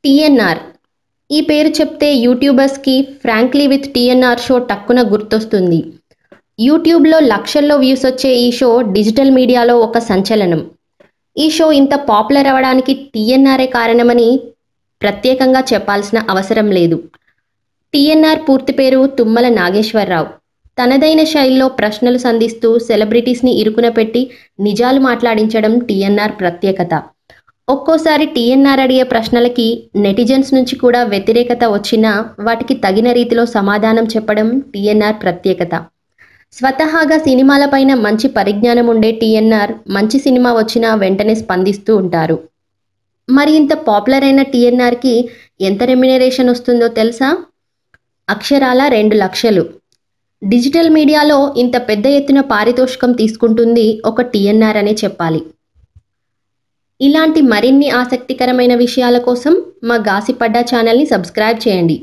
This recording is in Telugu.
టీఎన్ఆర్. ఈ పేరు చెప్తే యూట్యూబర్స్‌కి 'ఫ్రాంక్లీ విత్ టీఎన్ఆర్' షో టక్కున గుర్తొస్తుంది. యూట్యూబ్‌లో లక్షల్లో వ్యూస్ వచ్చే ఈ షో డిజిటల్ మీడియాలో ఒక సంచలనం. ఈ షో ఇంత పాపులర్ అవ్వడానికి టీఎన్ఆరే కారణమని ప్రత్యేకంగా చెప్పాల్సిన అవసరం లేదు. టీఎన్ఆర్ పూర్తి పేరు తుమ్మల నాగేశ్వరరావు. తనదైన శైలిలో ప్రశ్నలు సంధిస్తూ సెలబ్రిటీస్‌ని ఇరుకున పెట్టి నిజాలు మాట్లాడించడం టీఎన్ఆర్ ప్రత్యేకత. ఒక్కోసారి టీఎన్ఆర్ అడిగే ప్రశ్నలకి నెటిజన్స్ నుంచి కూడా వ్యతిరేకత వచ్చినా వాటికి తగిన రీతిలో సమాధానం చెప్పడం టీఎన్ఆర్ ప్రత్యేకత. స్వతహాగా సినిమాలపైన మంచి పరిజ్ఞానం ఉండే టీఎన్ఆర్ మంచి సినిమా వచ్చినా వెంటనే స్పందిస్తూ ఉంటారు. మరి ఇంత పాపులర్ అయిన టీఎన్ఆర్‌కి ఎంత రెమ్యునరేషన్ వస్తుందో తెలుసా? అక్షరాల 2 లక్షలు. డిజిటల్ మీడియాలో ఇంత పెద్ద ఎత్తున పారితోషికం తీసుకుంటుంది ఒక టీఎన్ఆర్ అనే చెప్పాలి. ఇలాంటి మరిన్ని ఆసక్తికరమైన విషయాల కోసం మా గాసిప్ అడ్డా ఛానల్‌ని సబ్స్క్రైబ్ చేయండి.